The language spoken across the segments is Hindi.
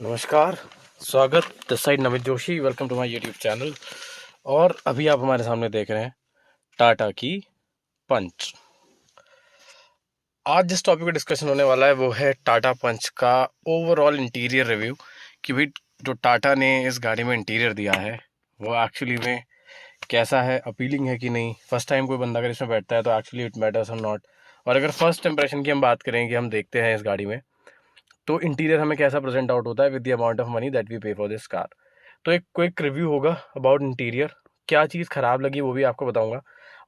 नमस्कार, स्वागत this side Namit Joshi. Welcome to my YouTube channel. और अभी आप हमारे सामने देख रहे हैं टाटा की पंच। आज जिस टॉपिक पे डिस्कशन होने वाला है वो है टाटा पंच का ओवरऑल इंटीरियर रिव्यू। कि भाई जो टाटा ने इस गाड़ी में इंटीरियर दिया है वो एक्चुअली में कैसा है, अपीलिंग है कि नहीं। फर्स्ट टाइम कोई बंदा अगर इसमें बैठता है तो एक्चुअली इट मैटर्स और नॉट। और अगर फर्स्ट इंप्रेशन की हम बात करें कि हम देखते हैं इस गाड़ी में तो इंटीरियर हमें कैसा प्रेजेंट आउट होता है with the amount of money that we pay for this car. तो एक क्विक रिव्यू होगा अबाउट इंटीरियर। क्या चीज़ ख़राब लगी वो भी आपको बताऊंगा,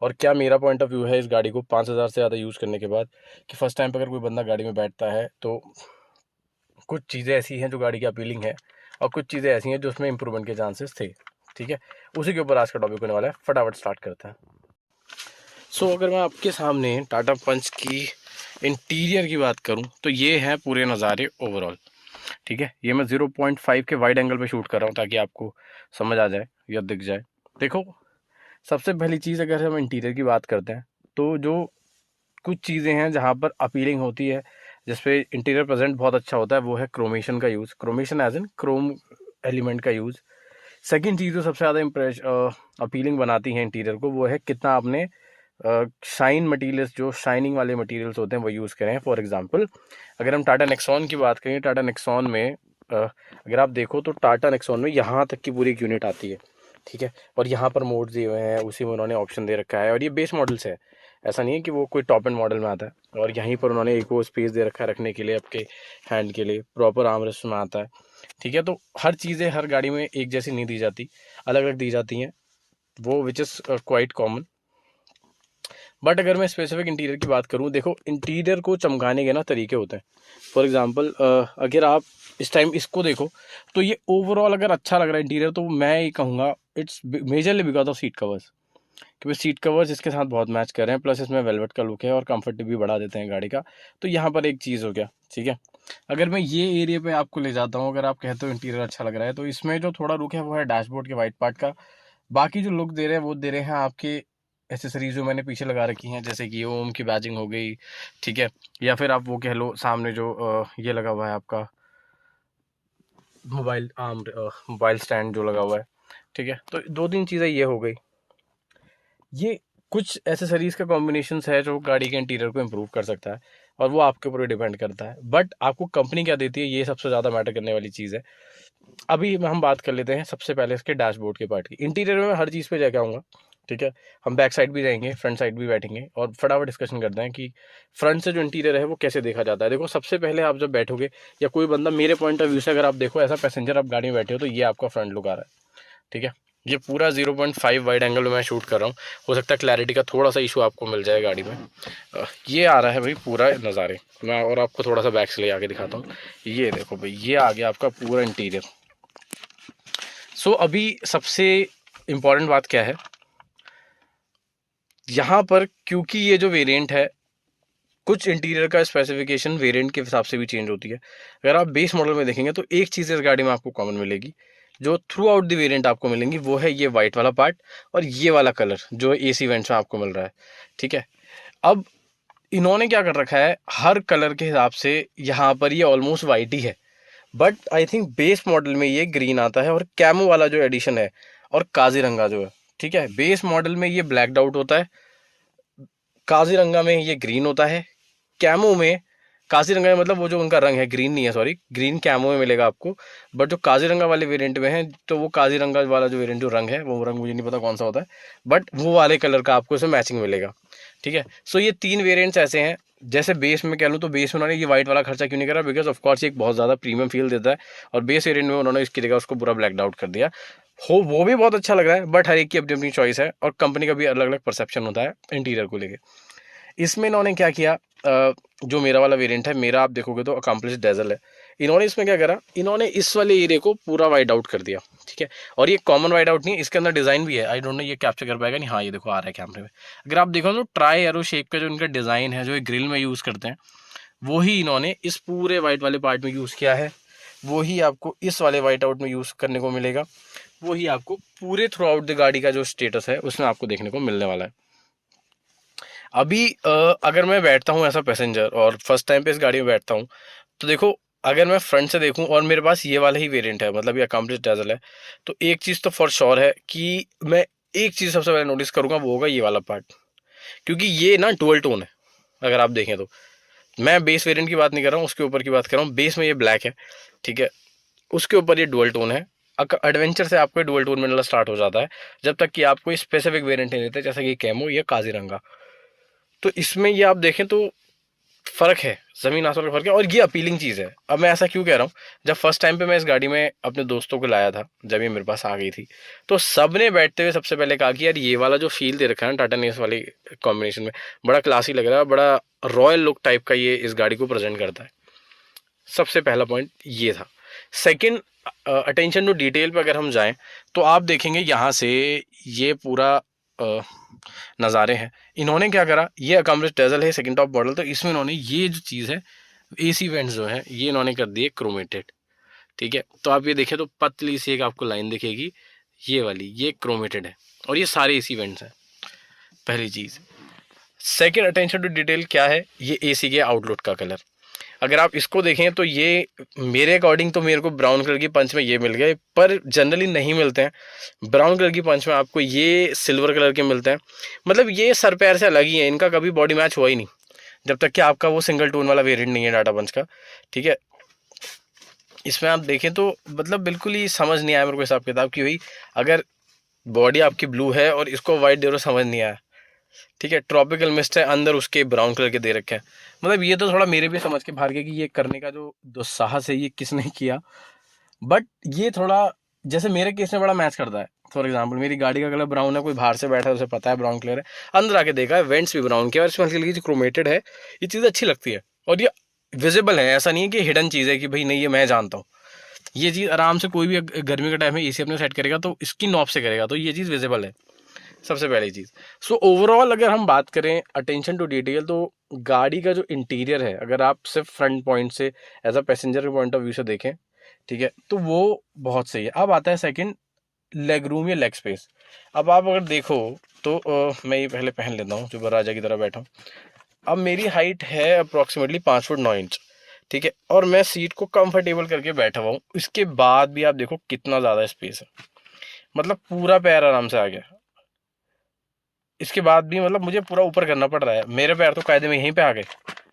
और क्या मेरा पॉइंट ऑफ व्यू है इस गाड़ी को 5,000 से ज़्यादा यूज़ करने के बाद। कि फर्स्ट टाइम पर अगर कोई बंदा गाड़ी में बैठता है तो कुछ चीज़ें ऐसी हैं जो गाड़ी की अपीलिंग है, और कुछ चीज़ें ऐसी हैं जो उसमें इंप्रूवमेंट के चांसेस थे। ठीक है, उसी के ऊपर आज का टॉपिक होने वाला है। फटाफट स्टार्ट करते हैं। अगर मैं आपके सामने टाटा पंच की इंटीरियर की बात करूं तो ये है पूरे नज़ारे ओवरऑल। ठीक है, ये मैं 0.5 के वाइड एंगल पे शूट कर रहा हूँ ताकि आपको समझ आ जाए या दिख जाए। देखो, सबसे पहली चीज़ अगर हम इंटीरियर की बात करते हैं तो जो कुछ चीज़ें हैं जहाँ पर अपीलिंग होती है, जिसपे इंटीरियर प्रेजेंट बहुत अच्छा होता है, वो है क्रोमेशन का use. Chromation as in chrome element का यूज़। सेकंड चीज़ जो सबसे ज़्यादा अपीलिंग बनाती है इंटीरियर को, वो है कितना आपने शाइन मटीरियल्स, जो शाइनिंग वाले मटीरियल्स होते हैं वो यूज़ करें। फॉर एग्जांपल अगर हम टाटा नेक्सॉन की बात करें, टाटा नेक्सॉन में अगर आप देखो तो टाटा नेक्सॉन में यहाँ तक की पूरी एक यूनिट आती है। ठीक है, और यहाँ पर मोड्स दिए हुए हैं, उसी में उन्होंने ऑप्शन दे रखा है, और ये बेस मॉडल्स है। ऐसा नहीं है कि वो कोई टॉप एंड मॉडल में आता है। और यहीं पर उन्होंने एक वो स्पेस दे रखा है रखने के लिए, आपके हैंड के लिए प्रॉपर आर्मरेस्ट में आता है। ठीक है, तो हर चीज़ें हर गाड़ी में एक जैसी नहीं दी जाती, अलग अलग दी जाती हैं, वो which is quite common. But अगर मैं स्पेसिफिक इंटीरियर की बात करूँ, देखो इंटीरियर को चमकाने के ना तरीके होते हैं। फॉर एग्जांपल अगर आप इस टाइम इसको देखो तो ये ओवरऑल अगर अच्छा लग रहा है इंटीरियर, तो मैं ये कहूँगा it's majorly because of seat covers. क्योंकि सीट कवर्स इसके साथ बहुत मैच कर रहे हैं, प्लस इसमें वेलवेट का लुक है और कंफर्ट भी बढ़ा देते हैं गाड़ी का। तो यहाँ पर एक चीज़ हो गया। ठीक है, अगर मैं ये एरिया पे आपको ले जाता हूँ, अगर आप कहते हो इंटीरियर अच्छा लग रहा है, तो इसमें जो थोड़ा लुक है वो है डैशबोर्ड के वाइट पार्ट का। बाकी जो लुक दे रहे हैं वो दे रहे हैं आपके एसेसरीज जो मैंने पीछे लगा रखी हैं, जैसे कि ओम की बैजिंग हो गई। ठीक है, या फिर आप वो कह लो सामने जो ये लगा हुआ है आपका मोबाइल स्टैंड जो लगा हुआ है। ठीक है, तो दो तीन चीज़ें ये हो गई। ये कुछ एसेसरीज का कॉम्बिनेशन है जो गाड़ी के इंटीरियर को इम्प्रूव कर सकता है, और वो आपके ऊपर डिपेंड करता है। बट आपको कंपनी क्या देती है, ये सबसे ज़्यादा मैटर करने वाली चीज़ है। अभी हम बात कर लेते हैं सबसे पहले इसके डैशबोर्ड के पार्ट की। इंटीरियर में मैं हर चीज़ पे जाके आऊँगा। ठीक है, हम बैक साइड भी जाएंगे, फ्रंट साइड भी बैठेंगे, और फटाफट डिस्कशन करते हैं कि फ्रंट से जो इंटीरियर है वो कैसे देखा जाता है। देखो, सबसे पहले आप जब बैठोगे या कोई बंदा, मेरे पॉइंट ऑफ व्यू से अगर आप देखो एज अ पैसेंजर आप गाड़ी में बैठे हो, तो ये आपका फ्रंट लुक आ रहा है। ठीक है, ये पूरा 0.5 वाइड एंगल में मैं शूट कर रहा हूँ। हो सकता है क्लैरिटी का थोड़ा सा इशू आपको मिल जाए गाड़ी में। ये आ रहा है भाई पूरा नज़ारे। मैं और आपको थोड़ा सा बैक से ले आके दिखाता हूँ। ये देखो भाई, ये आ गया आपका पूरा इंटीरियर। अभी सबसे इम्पॉर्टेंट बात क्या है यहाँ पर, क्योंकि ये जो वेरिएंट है, कुछ इंटीरियर का स्पेसिफिकेशन वेरिएंट के हिसाब से भी चेंज होती है। अगर आप बेस मॉडल में देखेंगे तो एक चीज़ इस गाड़ी में आपको कॉमन मिलेगी, जो थ्रू आउट द वेरिएंट आपको मिलेंगी, वो है ये वाइट वाला पार्ट और ये वाला कलर जो एसी वेंट्स में आपको मिल रहा है। ठीक है, अब इन्होंने क्या कर रखा है, हर कलर के हिसाब से यहाँ पर ये ऑलमोस्ट वाइट ही है, but I think base model में ये ग्रीन आता है, और कैमो वाला जो एडिशन है और काजीरंगा जो है। ठीक है, बेस मॉडल में ये ब्लैक आउट होता है, काजीरंगा में ये ग्रीन होता है, कैमो में, काजीरंगा में मतलब वो जो उनका रंग है ग्रीन नहीं है, सॉरी, ग्रीन कैमो में मिलेगा आपको। बट जो काजीरंगा वाले वेरिएंट में है, तो वो काजीरंगा वाला जो वेरिएंट जो रंग है, वो रंग मुझे नहीं पता कौन सा होता है, बट वो वाले कलर का आपको इसमें मैचिंग मिलेगा। ठीक है, ये तीन वेरिएंट्स ऐसे हैं। जैसे बेस में कह लूँ तो बेस में उन्होंने ये वाइट वाला खर्चा क्यों नहीं करा, बिकॉज ऑफकोर्स ये एक बहुत ज़्यादा प्रीमियम फील देता है, और बेस वेरिएंट में उन्होंने इसकी जगह उसको पूरा ब्लैक आउट कर दिया। हो वो भी बहुत अच्छा लग रहा है, बट हर एक की अपनी अपनी चॉइस है, और कंपनी का भी अलग अलग परसेप्शन होता है इंटीरियर को लेकर। इसमें इन्होंने क्या किया, जो मेरा वाला वेरिएंट है, मेरा आप देखोगे तो अकम्प्लिश डेजल है। इन्होंने इसमें क्या करा, इन्होंने इस वाले एरिया को पूरा वाइड आउट कर दिया। ठीक है, और ये कॉमन वाइड आउट नहीं है, इसके अंदर डिज़ाइन भी है। आई डोंट नो ये कैप्चर कर पाएगा नहीं, हाँ ये देखो आ रहा है कैमरे में। अगर आप देखो तो ट्राई एरो शेप का जो इनका डिज़ाइन है, जो ये ग्रिल में यूज़ करते हैं, वही इन्होंने इस पूरे वाइट वाले पार्ट में यूज़ किया है। वही आपको इस वाले वाइट आउट में यूज़ करने को मिलेगा। वही आपको पूरे थ्रू आउट द गाड़ी का जो स्टेटस है उसमें आपको देखने को मिलने वाला है। अभी अगर मैं बैठता हूँ ऐसा पैसेंजर और फर्स्ट टाइम पे इस गाड़ी में बैठता हूँ, तो देखो अगर मैं फ्रंट से देखूं और मेरे पास ये वाला ही वेरिएंट है, मतलब ये अकम्प्लिश डैजल है, तो एक चीज़ तो फॉर श्योर है कि मैं एक चीज़ सबसे पहले नोटिस करूंगा, वो होगा ये वाला पार्ट, क्योंकि ये ना डुअल टोन है। अगर आप देखें तो मैं बेस वेरिएंट की बात नहीं कर रहा हूँ, उसके ऊपर की बात कर रहा हूँ। बेस में ये ब्लैक है, ठीक है, उसके ऊपर ये डुअल टोन है। एडवेंचर से आपको डुअल टोन मिलना स्टार्ट हो जाता है, जब तक कि आप कोई स्पेसिफिक वेरिएंट नहीं लेते, जैसे कि कैमो या काजीरंगा। तो इसमें ये आप देखें तो फर्क है, जमीन आसमान का फर्क है, और ये अपीलिंग चीज़ है। अब मैं ऐसा क्यों कह रहा हूँ, जब फर्स्ट टाइम पे मैं इस गाड़ी में अपने दोस्तों को लाया था, जब ये मेरे पास आ गई थी, तो सबने बैठते हुए सबसे पहले कहा कि यार ये वाला जो फील दे रखा है ना टाटा नेक्स वाली कॉम्बिनेशन में, बड़ा क्लासी लग रहा है, बड़ा रॉयल लुक टाइप का ये इस गाड़ी को प्रेजेंट करता है। सबसे पहला पॉइंट ये था। सेकंड, अटेंशन टू डिटेल पे अगर हम जाएं तो आप देखेंगे यहाँ से ये पूरा नज़ारे हैं। इन्होंने क्या करा, ये अकम्प्लिश डैजल है सेकंड टॉप मॉडल, तो इसमें इन्होंने ये जो चीज़ है, एसी वेंट्स जो है ये इन्होंने कर दिए क्रोमेटेड, ठीक है। तो आप ये देखें तो पतली सी एक आपको लाइन दिखेगी, ये वाली, ये क्रोमेटेड है, और ये सारे एसी वेंट्स हैं, पहली चीज़। सेकंड, अटेंशन टू डिटेल क्या है, ये एसी के आउटलेट का कलर। अगर आप इसको देखें तो ये मेरे अकॉर्डिंग तो मेरे को ब्राउन कलर की पंच में ये मिल गए, पर जनरली नहीं मिलते हैं। ब्राउन कलर की पंच में आपको ये सिल्वर कलर के मिलते हैं। मतलब ये सर पैर से अलग ही है, इनका कभी बॉडी मैच हुआ ही नहीं, जब तक कि आपका वो सिंगल टोन वाला वेरिएंट नहीं है टाटा पंच का, ठीक है। इसमें आप देखें तो मतलब बिल्कुल ही समझ नहीं आया मेरे को हिसाब किताब की, हुई अगर बॉडी आपकी ब्लू है और इसको वाइट दे रहे हो, समझ नहीं आया, ठीक है। ट्रॉपिकल मिस्ट है, अंदर उसके ब्राउन कलर के दे रखे हैं। मतलब ये तो थोड़ा मेरे भी समझ के बाहर गया कि ये करने का जो दुस्साहस है ये किसने किया, बट ये थोड़ा जैसे मेरे केस में बड़ा मैच करता है। फॉर एग्जाम्पल मेरी गाड़ी का कलर ब्राउन है, कोई बाहर से बैठा है उसे पता है ब्राउन कलर है, अंदर आके देखा है वेंट्स भी ब्राउन के, और इसमें हल्की हल्की क्रोमेटेड है, ये चीज़ अच्छी लगती है, और ये विजिबल है, ऐसा नहीं है कि हिडन चीज़ है कि भाई नहीं ये मैं जानता हूँ। ये चीज़ आराम से कोई भी गर्मी के टाइम में एसी अपने सेट करेगा तो इसकी नॉब से करेगा, तो ये चीज़ विजिबल है, सबसे पहली चीज़। सो ओवरऑल अगर हम बात करें अटेंशन टू डिटेल, तो गाड़ी का जो इंटीरियर है, अगर आप सिर्फ फ्रंट पॉइंट से एज अ पैसेंजर के पॉइंट ऑफ व्यू से देखें, ठीक है, तो वो बहुत सही है। अब आता है सेकंड, लेग रूम या लेग स्पेस। अब आप अगर देखो तो मैं ये पहले पहन लेता हूँ जो राजा की तरह बैठा हूँ। अब मेरी हाइट है अप्रॉक्सीमेटली 5 फुट 9 इंच, ठीक है, और मैं सीट को कंफर्टेबल करके बैठा हुआ हूँ। इसके बाद भी आप देखो कितना ज़्यादा स्पेस है, मतलब पूरा पैर आराम से आ गया। इसके बाद भी मतलब मुझे पूरा ऊपर करना पड़ रहा है, मेरे पैर तो कायदे में यहीं पे आ गए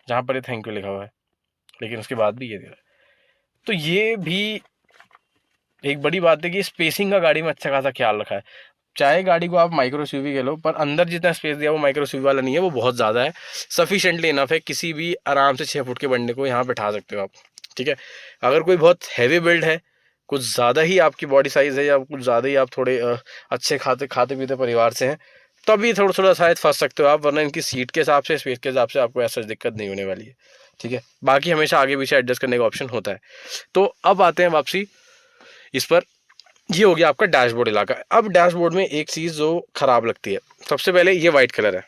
जहाँ पर ये थैंक यू लिखा हुआ है, लेकिन उसके बाद भी ये दे रहा है। तो ये भी एक बड़ी बात है कि स्पेसिंग का गाड़ी में अच्छा खासा ख्याल रखा है। चाहे गाड़ी को आप माइक्रो एसयूवी कह लो, पर अंदर जितना स्पेस दिया वो माइक्रो एसयूवी वाला नहीं है, वो बहुत ज़्यादा है, सफिशिएंटली इनफ है, किसी भी आराम से 6 फुट के बंदे को यहाँ बैठा सकते हो आप, ठीक है। अगर कोई बहुत हैवी बिल्ड है, कुछ ज़्यादा ही आपकी बॉडी साइज़ है, या कुछ ज़्यादा ही आप थोड़े अच्छे खाते खाते पीते परिवार से हैं, तभी थोड़ा थोड़ा शायद फंस सकते हो आप, वरना इनकी सीट के हिसाब से, स्पेस के हिसाब से आपको ऐसा दिक्कत नहीं होने वाली है, ठीक है। बाकी हमेशा आगे पीछे एडजस्ट करने का ऑप्शन होता है। तो अब आते हैं वापसी इस पर। ये हो गया आपका डैशबोर्ड इलाका। अब डैशबोर्ड में एक चीज़ जो खराब लगती है, सबसे पहले ये वाइट कलर है,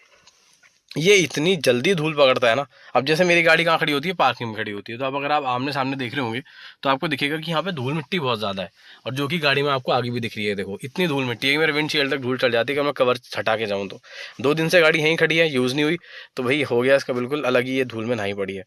ये इतनी जल्दी धूल पकड़ता है ना। अब जैसे मेरी गाड़ी कहाँ खड़ी होती है, पार्किंग में खड़ी होती है, तो अब अगर आप आमने सामने देख रहे होंगे तो आपको दिखेगा कि यहाँ पे धूल मिट्टी बहुत ज़्यादा है, और जो कि गाड़ी में आपको आगे भी दिख रही है। देखो इतनी धूल मिट्टी है कि मेरे विंडशील्ड तक धूल चढ़ जाती है कि मैं कवर हटा के जाऊँ तो। 2 दिन से गाड़ी यहीं खड़ी है, यूज़ नहीं हुई, तो भाई हो गया इसका बिल्कुल अलग ही, ये धूल में नहाई पड़ी है।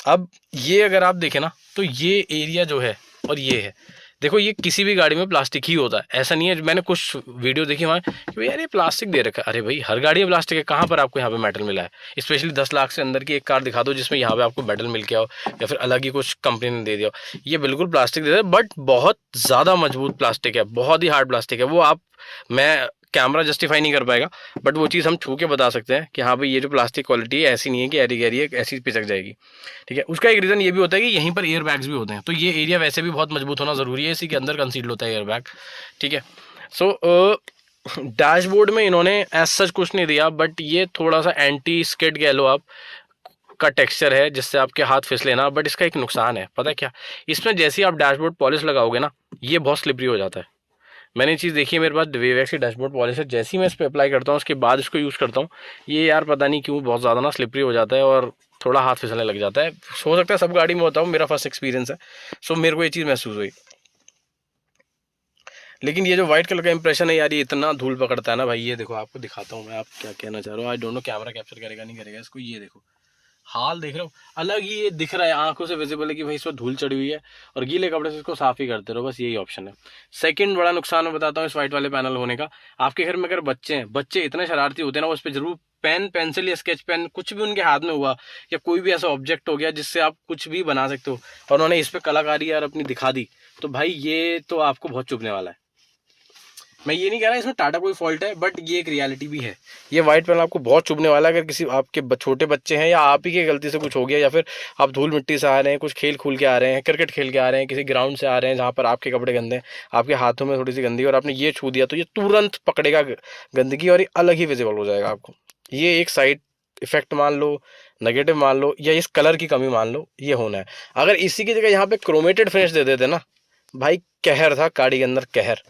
अब ये अगर आप देखें ना, तो ये एरिया जो है और ये है, देखो ये किसी भी गाड़ी में प्लास्टिक ही होता है, ऐसा नहीं है। मैंने कुछ वीडियो देखी वहाँ कि भाई यार ये प्लास्टिक दे रखा है, अरे भाई हर गाड़ी में प्लास्टिक है, कहाँ पर आपको यहाँ पे मेटल मिला है। स्पेशली 10 लाख से अंदर की एक कार दिखा दो जिसमें यहाँ पे आपको मेटल मिल के आओ, या फिर अलग ही कुछ कंपनी ने दे दिया हो। ये बिल्कुल प्लास्टिक दे रहा है, बट बहुत ज़्यादा मजबूत प्लास्टिक है, बहुत ही हार्ड प्लास्टिक है। वो आप, मैं कैमरा जस्टिफाई नहीं कर पाएगा, बट वो चीज़ हम छू के बता सकते हैं कि हाँ भाई ये जो प्लास्टिक क्वालिटी है ऐसी नहीं है कि एरी गैरी है ऐसी पिचक जाएगी, ठीक है। उसका एक रीज़न ये भी होता है कि यहीं पर एयर बैग्स भी होते हैं, तो ये एरिया वैसे भी बहुत मजबूत होना ज़रूरी है, इसी के अंदर कंसील्ड होता है एयर बैग, ठीक है। सो डैशबोर्ड में इन्होंने एज सच कुछ नहीं दिया, बट ये थोड़ा सा एंटी स्किड कह लो आप का टेक्सचर है जिससे आपके हाथ फिसले ना। बट इसका एक नुकसान है, पता है क्या, इसमें जैसे ही आप डैशबोर्ड पॉलिश लगाओगे ना, ये बहुत स्लिपरी हो जाता है। मैंने ये चीज़ देखी है, मेरे पास वेवैक्स की डैशबोर्ड पॉलिश है, जैसे ही मैं इस पर अप्लाई करता हूँ उसके बाद इसको यूज़ करता हूँ, ये यार पता नहीं क्यों बहुत ज़्यादा ना स्लिपरी हो जाता है और थोड़ा हाथ फिसलने लग जाता है। हो सकता है सब गाड़ी में होता हूँ, मेरा फर्स्ट एक्सपीरियंस है, सो मेरे को ये चीज़ महसूस हुई। लेकिन ये जो व्हाइट कलर का इंप्रेशन है यार, ये इतना धूल पकड़ता है ना भाई। ये देखो आपको दिखाता हूँ मैं, आप क्या कहना चाह रहे हो। I don't know camera capture करेगा नहीं करेगा इसको। ये देखो हाल देख रहे हो, अलग ही ये दिख रहा है, आंखों से विजिबल है कि भाई इसमें धूल चढ़ी हुई है। और गीले कपड़े से इसको साफ ही करते रहो, बस यही ऑप्शन है। सेकंड बड़ा नुकसान मैं बताता हूँ इस व्हाइट वाले पैनल होने का। आपके घर में अगर बच्चे हैं, बच्चे इतने शरारती होते हैं ना, वो इस पर जरूर पेन पेंसिल या स्केच पेन कुछ भी उनके हाथ में हुआ, या कोई भी ऐसा ऑब्जेक्ट हो गया जिससे आप कुछ भी बना सकते हो, और उन्होंने इस पर कलाकारी यार अपनी दिखा दी, तो भाई ये तो आपको बहुत चुभने वाला है। मैं ये नहीं कह रहा इसमें टाटा कोई फॉल्ट है, बट ये एक रियलिटी भी है। ये व्हाइट पैनल आपको बहुत चुभने वाला है। अगर किसी आपके छोटे बच्चे हैं, या आप ही की गलती से कुछ हो गया, या फिर आप धूल मिट्टी से आ रहे हैं, कुछ खेल खूल के आ रहे हैं, क्रिकेट खेल के आ रहे हैं, किसी ग्राउंड से आ रहे हैं जहाँ पर आपके कपड़े गंदे हैं, आपके हाथों में थोड़ी सी गंदी, और आपने ये छू दिया, तो ये तुरंत पकड़ेगा गंदगी, और ये अलग ही विजिबल हो जाएगा आपको। ये एक साइड इफेक्ट मान लो, नेगेटिव मान लो, या इस कलर की कमी मान लो, ये होना है। अगर इसी की जगह यहाँ पे क्रोमेटेड फिनिश दे देते ना भाई, कहर था गाड़ी के अंदर, कहर,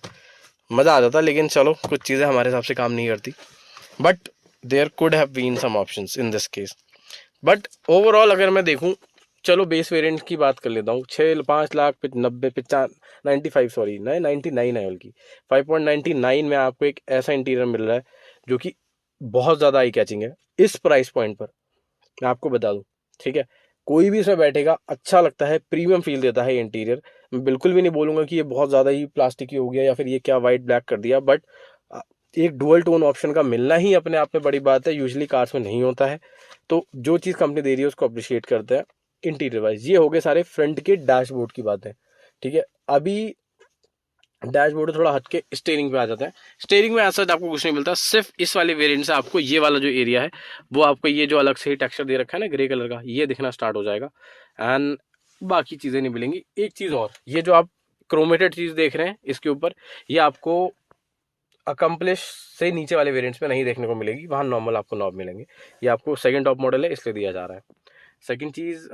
मज़ा आ जाता। लेकिन चलो कुछ चीज़ें हमारे हिसाब से काम नहीं करती, but there could have been some options in this case. But overall अगर मैं देखूं, चलो बेस वेरिएंट की बात कर लेता हूँ। 5,90,95 सॉरी 99 है, बल्कि 5.99 में आपको एक ऐसा इंटीरियर मिल रहा है जो कि बहुत ज़्यादा आई कैचिंग है इस प्राइस पॉइंट पर, मैं आपको बता दूं। ठीक है, कोई भी इसमें बैठेगा, अच्छा लगता है, प्रीमियम फील देता है ये इंटीरियर। मैं बिल्कुल भी नहीं बोलूंगा कि ये बहुत ज़्यादा ही प्लास्टिक की हो गया, या फिर ये क्या वाइट ब्लैक कर दिया, बट एक डुअल टोन ऑप्शन का मिलना ही अपने आप में बड़ी बात है। यूजुअली कार्स में नहीं होता है, तो जो चीज़ कंपनी दे रही है उसको अप्रिशिएट करते हैं इंटीरियर वाइज। ये हो गए सारे फ्रंट के डैशबोर्ड की बातें। ठीक है, अभी डैशबोर्ड थोड़ा हटके स्टीयरिंग पे आ जाता है। स्टीयरिंग में ऐसा आपको कुछ नहीं मिलता, सिर्फ इस वाले वेरिएंट से आपको ये वाला जो एरिया है, वो आपको ये जो अलग से ही टेक्सचर दे रखा है ना ग्रे कलर का, ये दिखना स्टार्ट हो जाएगा। एंड बाकी चीज़ें नहीं मिलेंगी। एक चीज़ और, ये जो आप क्रोमेटेड चीज़ देख रहे हैं इसके ऊपर, ये आपको अकम्पलिश से नीचे वाले वेरिएंट्स में नहीं देखने को मिलेगी। वहाँ नॉर्मल आपको नॉब मिलेंगे। ये आपको सेकंड टॉप मॉडल है इसलिए दिया जा रहा है। सेकंड चीज़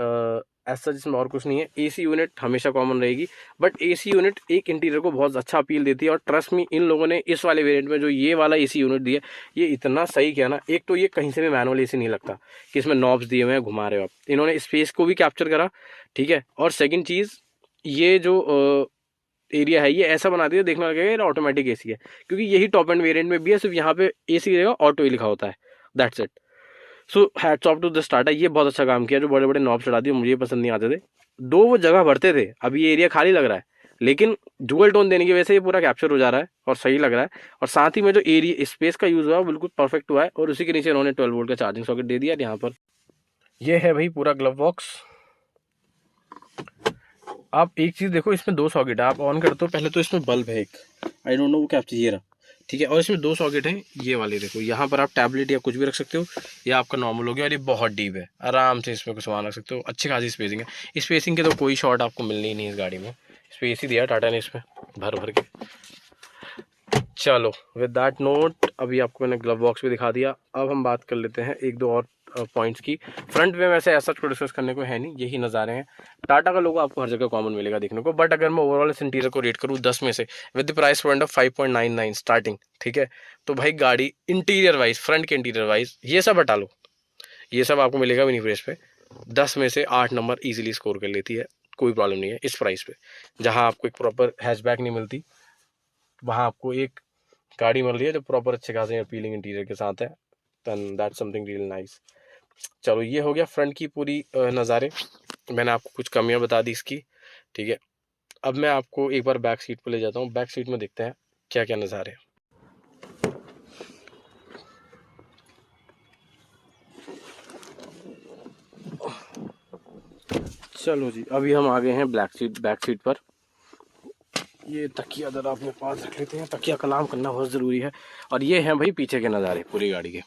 ऐसा जिसमें और कुछ नहीं है, एसी यूनिट हमेशा कॉमन रहेगी, बट एसी यूनिट एक इंटीरियर को बहुत अच्छा अपील देती है। और ट्रस्ट मी, इन लोगों ने इस वाले वेरिएंट में जो ये वाला एसी यूनिट दिया, ये इतना सही किया ना। एक तो ये कहीं से भी मैनुअल एसी नहीं लगता कि इसमें नॉब्स दिए हुए हैं घुमा रहे हो आप, इन्होंने स्पेस को भी कैप्चर करा। ठीक है, और सेकेंड चीज़, ये जो एरिया है ये ऐसा बना दिया, देखने लगेगा ये ऑटोमेटिक एसी है, क्योंकि यही टॉप एंड वेरिएंट में भी है, सिर्फ यहाँ पे एसी की जगह ऑटो ही लिखा होता है, that's it. So hats off to the Tata, ये बहुत अच्छा काम किया। जो बड़े बड़े नॉब चढ़ा दिए, मुझे पसंद नहीं आते थे, दो वो जगह भरते थे, अभी ये एरिया खाली लग रहा है, लेकिन डुअल टोन देने की वजह से ये पूरा कैप्चर हो जा रहा है और सही लग रहा है। और साथ ही में जो एरिया स्पेस का यूज़ हुआ है बिल्कुल परफेक्ट हुआ है। और उसी के नीचे उन्होंने 12 वोल्ट का चार्जिंग सॉकेट दे दिया यहाँ पर। ये है भाई पूरा ग्लव बॉक्स। आप एक चीज़ देखो, इसमें दो सॉकेट है, आप ऑन करते हो पहले तो इसमें बल्ब है एक, आई डोंट नो वो क्या चाहिए रहा। ठीक है, और इसमें दो सॉकेट हैं, ये वाले देखो, यहाँ पर आप टैबलेट या कुछ भी रख सकते हो, या आपका नॉर्मल हो गया। और ये बहुत डीप है, आराम से इसमें कुछ सामान रख सकते हो, अच्छी खासी स्पेसिंग है। स्पेसिंग के तो कोई शॉर्ट आपको मिलनी ही नहीं इस गाड़ी में, स्पेस ही दिया टाटा ने इसमें भर भर के। चलो विद दैट नोट, अभी आपको मैंने ग्लव बॉक्स भी दिखा दिया। अब हम बात कर लेते हैं एक दो और पॉइंट्स की। फ्रंट में वैसे ऐसा कुछ डिस्कस करने को है नहीं, यही नज़ारे हैं। टाटा का लोगो आपको हर जगह कॉमन मिलेगा देखने को। बट अगर मैं ओवरऑल इस इंटीरियर को रेट करूँ 10 में से, with the price point of 5.99 starting, ठीक है, तो भाई गाड़ी इंटीरियर वाइज, फ्रंट के इंटीरियर वाइज, ये सब हटा लो, ये सब आपको मिलेगा भी नहीं प्राइस पे, 10 में से 8 नंबर ईजिली स्कोर कर लेती है, कोई प्रॉब्लम नहीं है इस प्राइस पे। जहाँ आपको एक प्रॉपर हैचबैक नहीं मिलती, वहाँ आपको एक गाड़ी मिल रही है जो प्रॉपर अच्छे खासे अपीलिंग इंटीरियर के साथ है। Then that's something real nice. चलो ये हो गया फ्रंट की पूरी नज़ारे, मैंने आपको कुछ कमियां बता दी इसकी। ठीक है, अब मैं आपको एक बार बैक सीट पर ले जाता हूँ। बैक सीट में देखते हैं क्या क्या नज़ारे। चलो जी, अभी हम आ गए हैं बैक सीट पर। ये तकिया अगर आपने पास रख लेते हैं, तकिया कलाम करना बहुत ज़रूरी है। और ये हैं भाई पीछे के नज़ारे पूरी गाड़ी के।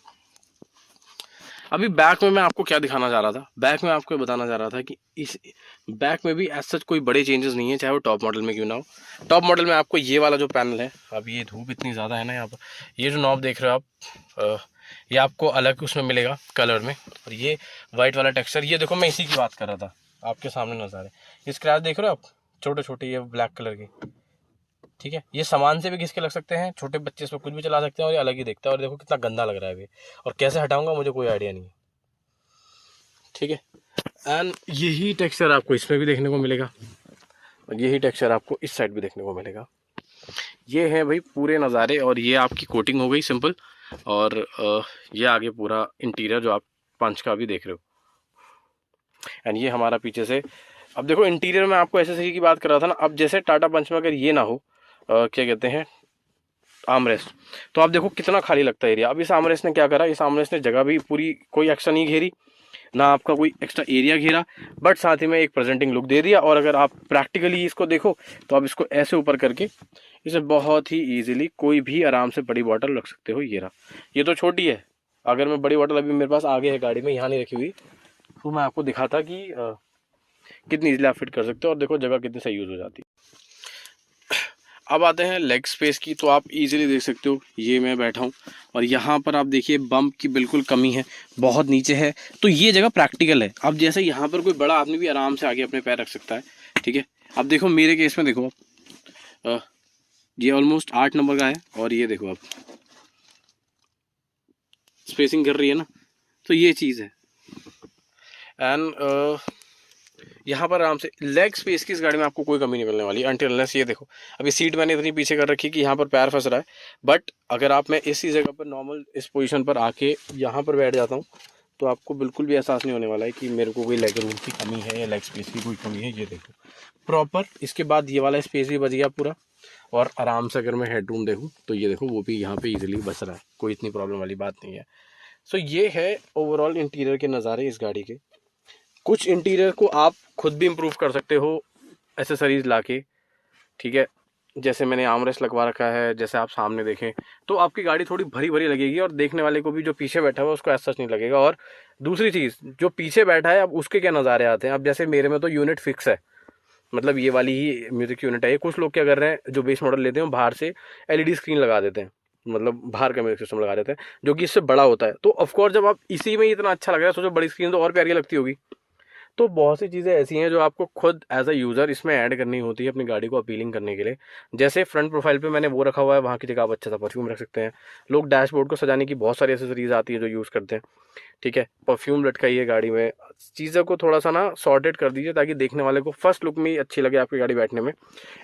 अभी बैक में मैं आपको क्या दिखाना चाह रहा था, बैक में आपको बताना चाह रहा था कि इस बैक में भी ऐसा सच कोई बड़े चेंजेस नहीं है, चाहे वो टॉप मॉडल में क्यों ना हो। टॉप मॉडल में आपको ये वाला जो पैनल है, अब ये धूप इतनी ज़्यादा है ना यहाँ पर, ये जो नॉब देख रहे हो आप, ये आपको अलग उसमें मिलेगा कलर में। और ये वाइट वाला टेक्सचर, ये देखो मैं इसी की बात कर रहा था, आपके सामने नज़ारे। ये स्क्रैच देख रहे हो आप, छोटे छोटे, ये ब्लैक कलर की। ठीक है, ये सामान से भी घिस के लग सकते हैं, छोटे बच्चे इसमें कुछ भी चला सकते हैं, और ये अलग ही दिखता है। और देखो कितना गंदा लग रहा है अभी, और कैसे हटाऊंगा मुझे कोई आइडिया नहीं है। ठीक है, एंड यही टेक्सचर आपको इसमें भी देखने को मिलेगा, और यही टेक्सचर आपको इस साइड भी देखने को मिलेगा। ये है भाई पूरे नज़ारे, और ये आपकी कोटिंग हो गई सिंपल, और ये आगे पूरा इंटीरियर जो आप पंच का भी देख रहे हो। एंड ये हमारा पीछे से, अब देखो इंटीरियर में आपको एसेसरी की बात कर रहा था ना, अब जैसे टाटा पंच में अगर ये ना हो क्या कहते हैं आर्मरेस्ट, तो आप देखो कितना खाली लगता है एरिया। अब इस आर्मरेस्ट ने क्या करा, इस आर्मरेस्ट ने जगह भी पूरी कोई एक्स्ट्रा नहीं घेरी, ना आपका कोई एक्स्ट्रा एरिया घेरा, बट साथ ही में एक प्रेजेंटिंग लुक दे दिया। और अगर आप प्रैक्टिकली इसको देखो तो आप इसको ऐसे ऊपर करके इसे बहुत ही ईजिली कोई भी आराम से बड़ी बॉटल रख सकते हो। ये रहा, ये तो छोटी है, अगर मैं बड़ी बॉटल अभी मेरे पास आगे है गाड़ी में, यहाँ नहीं रखी हुई, तो मैं आपको दिखाता कि कितनी इजीली आप फिट कर सकते हो, और देखो जगह कितनी सही यूज़ हो जाती है। अब आते हैं लेग स्पेस की, तो आप इजीली देख सकते हो ये मैं बैठा हूँ, और यहाँ पर आप देखिए बम्प की बिल्कुल कमी है, बहुत नीचे है, तो ये जगह प्रैक्टिकल है। अब जैसे यहाँ पर कोई बड़ा आदमी भी आराम से आगे अपने पैर रख सकता है, ठीक है। अब देखो मेरे केस में देखो आप, ये ऑलमोस्ट 8 नंबर का है, और ये देखो आप स्पेसिंग कर रही है ना, तो ये चीज़ है। एंड यहाँ पर आराम से लेग स्पेस की इस गाड़ी में आपको कोई कमी नहीं मिलने वाली अनटिल अनलेस ये देखो, अभी सीट मैंने इतनी पीछे कर रखी कि यहाँ पर पैर फंस रहा है, बट अगर आप मैं इसी जगह पर नॉर्मल इस पोजीशन पर आके यहाँ पर बैठ जाता हूँ, तो आपको बिल्कुल भी एहसास नहीं होने वाला है कि मेरे को कोई लेग रूम की कमी है या लेग स्पेस की कोई कमी है। ये देखो प्रॉपर, इसके बाद ये वाला स्पेस भी बच गया पूरा, और आराम से अगर मैं हेडरूम देखूँ तो ये देखो वो भी यहाँ पे इजीली बच रहा है, कोई इतनी प्रॉब्लम वाली बात नहीं है। सो ये है ओवरऑल इंटीरियर के नज़ारे इस गाड़ी के। कुछ इंटीरियर को आप खुद भी इम्प्रूव कर सकते हो एसेसरीज लाके, ठीक है। जैसे मैंने आर्मरेस्ट लगवा रखा है, जैसे आप सामने देखें तो आपकी गाड़ी थोड़ी भरी भरी लगेगी, और देखने वाले को भी जो पीछे बैठा हुआ है उसको ऐसा नहीं लगेगा। और दूसरी चीज़, जो पीछे बैठा है अब उसके क्या नज़ारे आते हैं। अब जैसे मेरे में तो यूनिट फिक्स है, मतलब ये वाली ही म्यूजिक यूनिट है। ये कुछ लोग क्या कर रहे हैं, जो बेस मॉडल लेते हैं बाहर से एलईडी स्क्रीन लगा देते हैं, मतलब बाहर का म्यूजिक सिस्टम लगा देते हैं जो कि इससे बड़ा होता है। तो ऑफकोर्स जब आप इसी में इतना अच्छा लग रहा है, सोचो बड़ी स्क्रीन तो और प्यारी लगती होगी। तो बहुत सी चीज़ें ऐसी हैं जो आपको खुद एज अ यूज़र इसमें ऐड करनी होती है अपनी गाड़ी को अपीलिंग करने के लिए। जैसे फ्रंट प्रोफाइल पे मैंने वो रखा हुआ है, वहाँ की जगह आप अच्छा सा परफ्यूम रख सकते हैं। लोग डैशबोर्ड को सजाने की बहुत सारी एसेसरीज आती है जो यूज़ करते हैं, ठीक है। परफ्यूम लटकाइए गाड़ी में, चीज़ों को थोड़ा सा ना सॉर्टेड कर दीजिए ताकि देखने वाले को फर्स्ट लुक में ही अच्छी लगे आपकी गाड़ी बैठने में।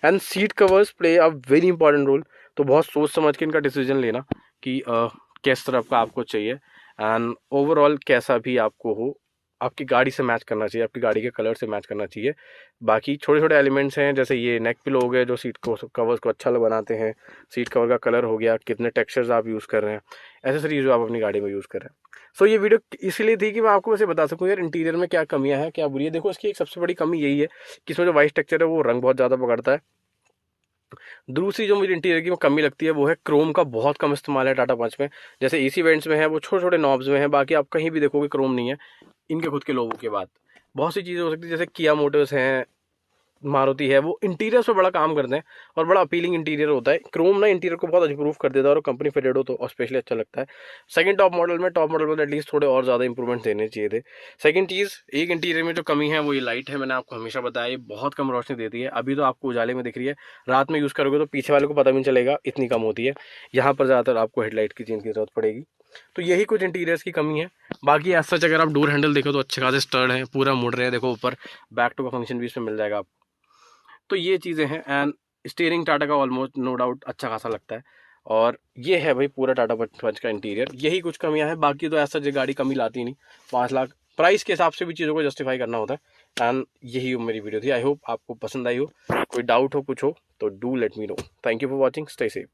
And seat covers play a very important role, तो बहुत सोच समझ के इनका डिसीजन लेना कि किस तरफ का आपको चाहिए, एंड ओवरऑल कैसा भी आपको हो आपकी गाड़ी से मैच करना चाहिए, आपकी गाड़ी के कलर से मैच करना चाहिए। बाकी छोटे छोटे एलिमेंट्स हैं, जैसे ये नेक पिलो हो गए जो सीट को कवर्स को अच्छा बनाते हैं, सीट कवर का कलर हो गया, कितने टेक्सचर्स आप यूज़ कर रहे हैं, एसेसरीज जो आप अपनी गाड़ी में यूज़ कर रहे हैं। सो ये वीडियो इसलिए थी कि मैं आपको वैसे बता सकूँ यार इंटीरियर में क्या कमियां हैं क्या बुरी है। देखो इसकी एक सबसे बड़ी कमी यही है कि इसमें जो वाइट टेक्सचर है वो रंग बहुत ज़्यादा पकड़ता है। दूसरी जो मुझे इंटीरियर की कमी लगती है वो है क्रोम का बहुत कम इस्तेमाल है टाटा पंच में। जैसे एसी वेंट्स में है वो छोटे छोटे नॉब्स में है, बाकी आप कहीं भी देखोगे क्रोम नहीं है इनके खुद के लोगों के बाद। बहुत सी चीज़ें हो सकती है जैसे किया मोटर्स हैं, मारुति है, वो इंटीरियर पे बड़ा काम करते हैं और बड़ा अपीलिंग इंटीरियर होता है। क्रोम ना इंटीरियर को बहुत इंप्रूव कर देता है और कंपनी फिटेड हो तो स्पेशली अच्छा लगता है। सेकंड टॉप मॉडल में एटलीस्ट थोड़े और ज़्यादा इंप्रूवमेंट देने चाहिए थे। सेकंड चीज़, एक इंटीरियर में जो कमी है वो ये लाइट है, मैंने आपको हमेशा बताया ये बहुत कम रोशनी देती है। अभी तो आपको उजाले में दिख रही है, रात में यूज़ करोगे तो पीछे वाले को पता भी नहीं चलेगा, इतनी कम होती है। यहाँ पर ज़्यादातर आपको हेडलाइट की चेंज की जरूरत पड़ेगी। तो यही कुछ इंटीरियर्स की कमी है। बाकी एज सच अगर आप डोर हैंडल देखो तो अच्छे खासे स्टर्ड है, पूरा मुड़ रहे हैं, देखो ऊपर बैक टू का फंक्शन भी इसमें मिल जाएगा आपको। तो ये चीज़ें हैं। एंड स्टीयरिंग टाटा का ऑलमोस्ट नो डाउट अच्छा खासा लगता है। और ये है भाई पूरा टाटा पंच का इंटीरियर, यही कुछ कमियां हैं। बाकी तो ऐसा जो गाड़ी कमी लाती नहीं, 5 लाख प्राइस के हिसाब से भी चीज़ों को जस्टिफाई करना होता है। एंड यही मेरी वीडियो थी, आई होप आपको पसंद आई हो। कोई डाउट हो कुछ हो तो do let me know. Thank you for watching, stay safe.